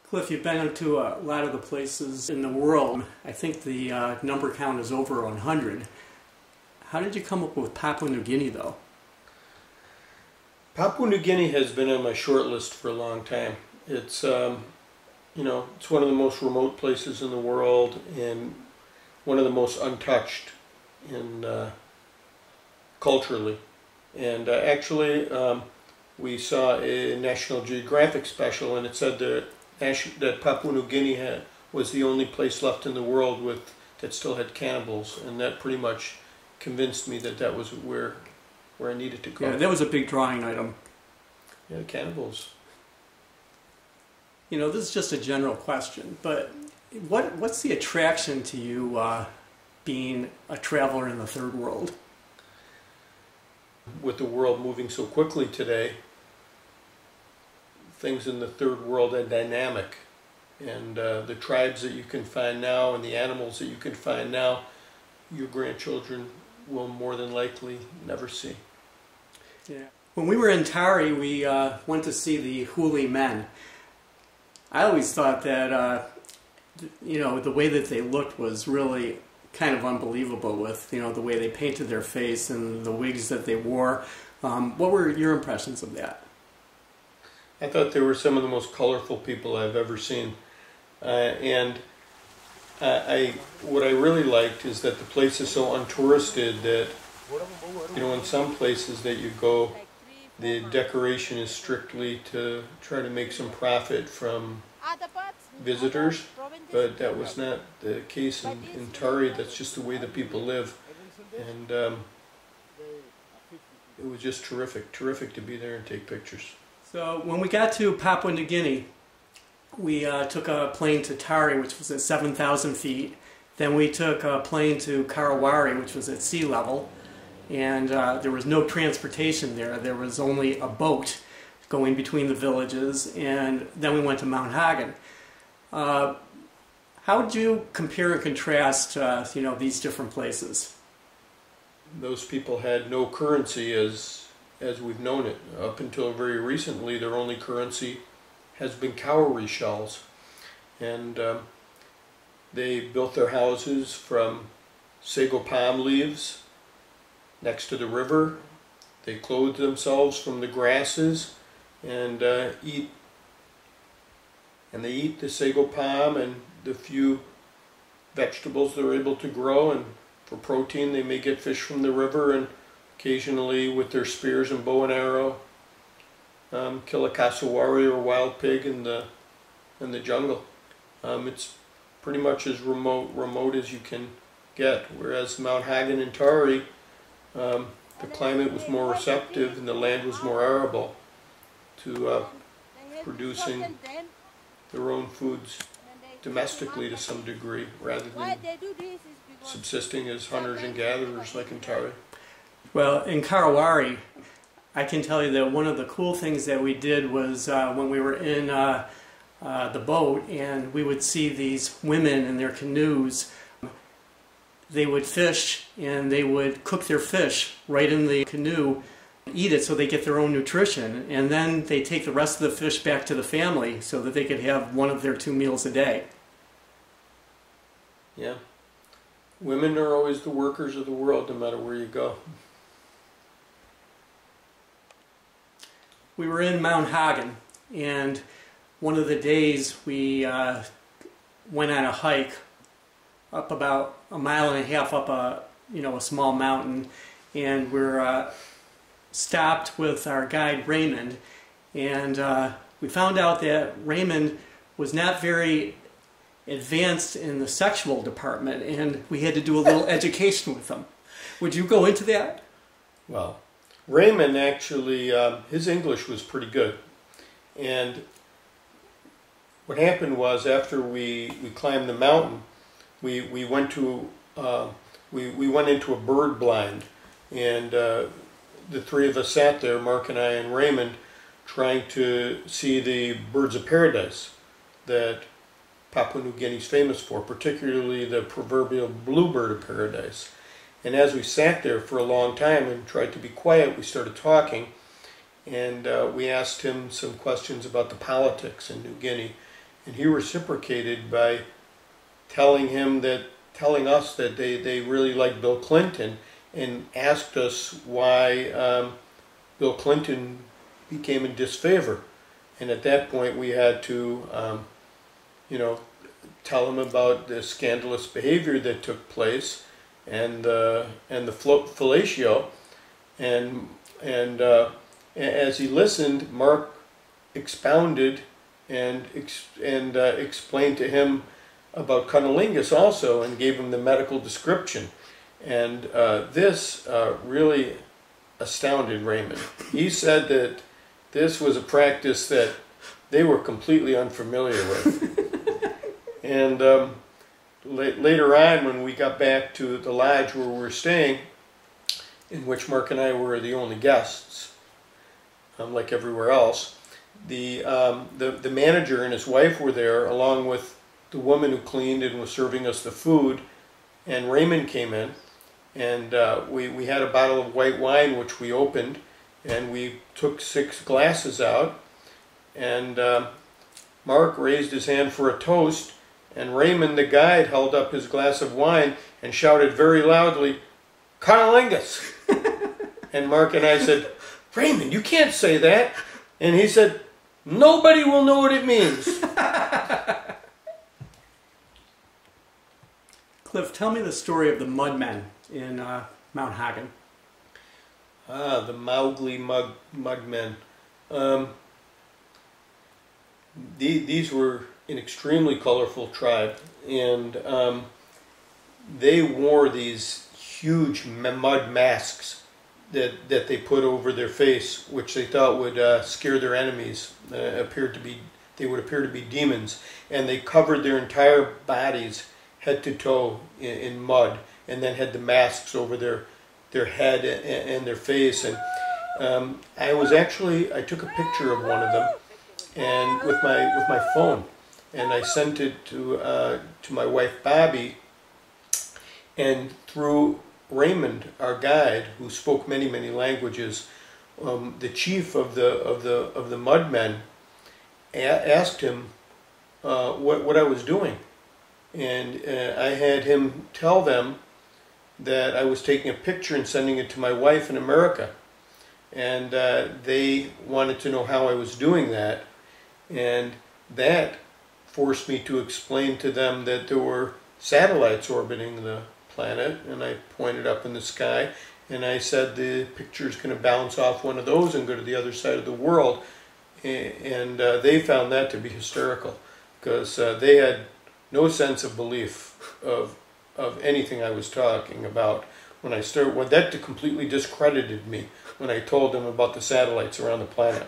Cliff, you've been to a lot of the places in the world. I think the number count is over 100. How did you come up with Papua New Guinea, though? Papua New Guinea has been on my short list for a long time. It's, it's one of the most remote places in the world and one of the most untouched culturally. And actually, we saw a National Geographic special, and it said that Papua New Guinea was the only place left in the world that still had cannibals, and that pretty much convinced me that that was where I needed to go. Yeah, that was a big drawing item. Yeah, cannibals. You know, this is just a general question, but what's the attraction to you being a traveler in the third world? With the world moving so quickly today, things in the third world are dynamic, and the tribes that you can find now and the animals that you can find now, your grandchildren will more than likely never see. Yeah. When we were in Tari, we went to see the Huli men. I always thought that the way that they looked was really kind of unbelievable, with the way they painted their face and the wigs that they wore. What were your impressions of that? I thought they were some of the most colorful people I've ever seen, and what I really liked is that the place is so untouristed that in some places that you go, the decoration is strictly to try to make some profit from visitors, but that was not the case in Tari. That's just the way that people live, and it was just terrific to be there and take pictures. So when we got to Papua New Guinea, we took a plane to Tari, which was at 7,000 feet. Then we took a plane to Karawari, which was at sea level, and there was no transportation there. There was only a boat going between the villages, and then we went to Mount Hagen. How would you compare and contrast, these different places? Those people had no currency as we've known it. Up until very recently, their only currency has been cowrie shells. And they built their houses from sago palm leaves next to the river. They clothed themselves from the grasses and eat the sago palm and the few vegetables they're able to grow, and for protein they may get fish from the river, and occasionally with their spears and bow and arrow kill a cassowary or wild pig in the jungle. It's pretty much as remote as you can get, whereas Mount Hagen and Tari, the climate was more receptive and the land was more arable to producing their own foods domestically to some degree, rather than subsisting as hunters and gatherers like in Tari. Well, in Karawari, I can tell you that one of the cool things that we did was when we were in the boat and we would see these women in their canoes. They would fish and they would cook their fish right in the canoe, eat it so they get their own nutrition, and then they take the rest of the fish back to the family so that they could have one of their 2 meals a day. Yeah. Women are always the workers of the world, no matter where you go. We were in Mount Hagen, and one of the days we went on a hike up about 1.5 miles up a small mountain, and we're stopped with our guide Raymond, and we found out that Raymond was not very advanced in the sexual department, and we had to do a little education with him. Would you go into that? Well, Raymond actually, his English was pretty good, and what happened was after we climbed the mountain, we went into a bird blind, and the three of us sat there, Mark and I and Raymond, trying to see the birds of paradise that Papua New Guinea is famous for, particularly the proverbial bluebird of paradise. And as we sat there for a long time and tried to be quiet, we started talking, and we asked him some questions about the politics in New Guinea. and he reciprocated by telling us that they really liked Bill Clinton, and asked us why Bill Clinton became in disfavor. And at that point we had to, tell him about the scandalous behavior that took place, and the fellatio, and as he listened, Mark expounded and explained to him about cunnilingus also, and gave him the medical description. And this really astounded Raymond. He said that this was a practice that they were completely unfamiliar with. And later on, when we got back to the lodge where we were staying, in which Mark and I were the only guests, like everywhere else, the manager and his wife were there, along with the woman who cleaned and was serving us the food. And Raymond came in, and we had a bottle of white wine which we opened, and we took 6 glasses out, and Mark raised his hand for a toast, and Raymond, the guide, held up his glass of wine and shouted very loudly, "Cunnilingus!" And Mark and I said, "Raymond, you can't say that." And he said, "Nobody will know what it means." Cliff, tell me the story of the Mudmen in Mount Hagen. The Mowgli Mudmen. These were an extremely colorful tribe, and they wore these huge mud masks that they put over their face, which they thought would scare their enemies. They would appear to be demons, and they covered their entire bodies, head to toe, in mud, and then had the masks over their head and their face. And I took a picture of one of them, and with my phone, and I sent it to my wife Bobby, and through Raymond, our guide, who spoke many languages, the chief of the Mudmen asked him what I was doing, and I had him tell them that I was taking a picture and sending it to my wife in America, and they wanted to know how I was doing that, and that forced me to explain to them that there were satellites orbiting the planet, and I pointed up in the sky, and I said the picture is going to bounce off one of those and go to the other side of the world, and they found that to be hysterical, because they had no sense of belief of anything I was talking about. That completely discredited me when I told them about the satellites around the planet.